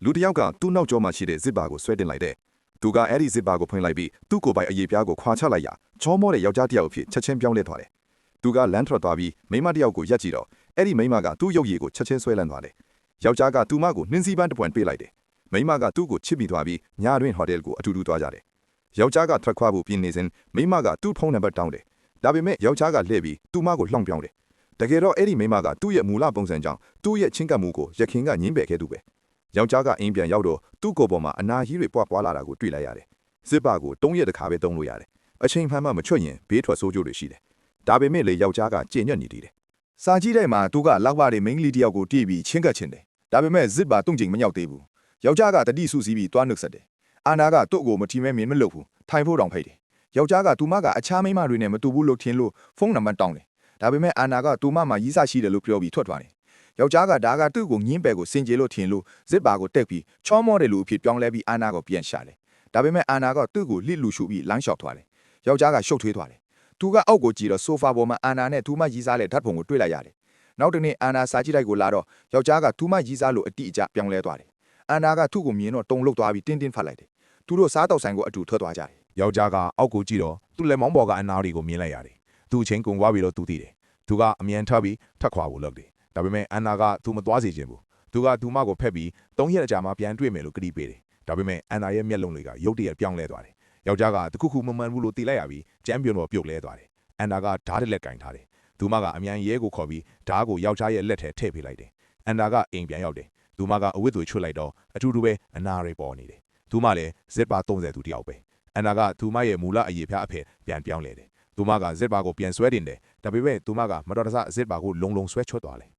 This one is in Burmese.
လူတစ်ယောက်ကသူ့နောက်ကျောမှာရှိတဲ့ဇစ်ဘာကိုဆွဲတင်လိုက်တယ်သူကအဲ့ဒီဇစ်ဘာကိုဖွင့်လိုက်ပြီးသူ့ကိုယ်ပိုင်အရေးပြားကိုခွာချလိုက်ရချောမောတဲ့ယောက်ျားတစ်ယောက်အဖြစ်ချက်ချင်းပြောင်းလဲသွားတယ်သူကလမ်းထွက်သွားပြီးမိမတစ်ယောက်ကိုရက်ကြည့်တော့အဲ့ဒီမိမကသူ့ရုပ်ရည်ကိုချက်ချင်းဆွဲလန်းသွားတယ်ယောက်ျားကသူမကိုနှင်းစည်းပန်းတစ်ပွင့်ပေးလိုက်တယ်မိမကသူ့ကိုချစ်ပြီးသွားပြီးညတွင်ဟိုတယ်ကိုအတူတူသွားကြတယ်ယောက်ျားကထွက်ခွာဖို့ပြင်နေစဉ်မိမကသူ့ဖုန်းနံပါတ်တောင်းတယ်ဒါပေမဲ့ယောက်ျားကလှည့်ပြီးသူမကိုလှောင်ပြောင်းတယ်တကယ်တော့အဲ့ဒီမိမကသူ့ရဲ့မူလပုံစံကြောင့်သူ့ရဲ့ချင်းကပ်မှုကိုရခင်ကညှင်းပယ်ခဲ့သူပဲယောက်ျားကအိမ်ပြန်ရောက်တော့သူ့ကိုယ်ပေါ်မှာအနာကြီးတွေပွားပွားလာတာကိုတွေ့လိုက်ရတယ်စစ်ပါကို3ရက်တခါပဲသုံးလို့ရတယ်အချိန်မှန်မှမချွတ်ရင်ဘေးထွက်ဆိုးကျိုးတွေရှိတယ်ဒါပေမဲ့လေယောက်ျားကကြင်ညက်နေသေးတယ်စာကြည့်တဲ့မှာသူကလောက်ပါတဲ့မိန်းကလေးတစ်ယောက်ကိုတီးပြီးချင်းကပ်ချင်တယ်ဒါပေမဲ့ဇစ်ပါတုံ့ချိန်မရောက်သေးဘူးယောက်ျားကတတိစုစည်းပြီးတွားနှုတ်ဆက်တယ်အာနာကသူ့ကိုမထီမဲမင်းမလုပ်ဘူးထိုင်ဖို့တောင်ဖိတ်တယ်ယောက်ျားကသူမကအခြားမိန်းမတွေနဲ့မတူဘူးလို့ထင်လို့ဖုန်းနံပါတ်တောင်းတယ်ဒါပေမဲ့အာနာကသူမမှာရီးစားရှိတယ်လို့ပြောပြီးထွက်သွားတယ်ယောက်ျားကဒါကသူ့ကိုညင်းပယ်ကိုစင်ကြေလို့ထင်လို့ဇစ်ပါကိုတက်ပြီးချောမောတယ်လို့အဖြစ်ပြောင်းလဲပြီးအာနာကိုပြန်ရှာတယ်ဒါပေမဲ့အာနာကသူ့ကိုလှစ်လူရှုပြီးလမ်းလျှောက်သွားတယ်ယောက်ျားကရှုပ်ထွေးသွားတယ်သူကအောက်ကိုကြည့်တော့ဆိုဖာပေါ်မှာအာနာနဲ့သူမရီးစားတဲ့ဓာတ်ပုံကိုတွေ့လိုက်ရတယ်နောက်တနေ့အာနာစာကြည့်လိုက်ကိုလာတော့ယောက်ျားကသူမရီးစားလို့အတိအကျပြောင်းလဲသွားတယ်အာနာကသူ့ကိုမြင်တော့တုံလုတ်သွားပြီးတင်းတင်းဖတ်လိုက်တယ်သူတို့စားတော့ဆိုင်ကိုအတူထွက်သွားကြတယ်ယောက်ျားကအောက်ကိုကြည့်တော့သူ့လက်မောင်းပေါ်ကအနာတွေကိုမြင်လိုက်ရတယ်သူ့အချင်းကုန်သွားပြီးတော့သူသိတယ်သူကအမြန်ထပ်ပြီးထပ်ခွာဖို့လုပ်တယ်ဒါပေမဲ့အန်နာကသူမသွားစေချင်ဘူးသူကသူမကိုဖက်ပြီး3ရက်အကြာမှပြန်တွေ့မယ်လို့ကတိပေးတယ်ဒါပေမဲ့အန်နာရဲ့မျက်လုံးတွေကရုတ်တရက်ပြောင်းလဲသွားတယ်ယောက်ျားကတခုခုမမှန်ဘူးလို့သိလိုက်ရပြီးကြမ်းပြုံတော့ပြုတ်လဲသွားတယ်အန်နာကဓာတ်တစ်လက်ကင်ထားတယ်သူမကအမြန်ရဲကိုခေါ်ပြီးဓာတ်ကိုယောက်ျားရဲ့လက်ထဲထည့်ပေးလိုက်တယ်အန်နာကအိမ်ပြန်ရောက်တယ်သူမကအဝတ်တွေချွတ်လိုက်တော့အထူးတူပဲအနာတွေပေါ်နေတယ်သူမလည်းဇစ်ပါ30သူတယောက်ပဲအန်နာကသူမရဲ့မူလအရေးဖျားအဖေပြန်ပြောင်းလဲတယ်သူမကဇစ်ပါကိုပြန်ဆွဲတင်တယ်ဒါပေမဲ့သူမကမတော်တဆဇစ်ပါကိုလုံလုံဆွဲချွတ်သွားတယ်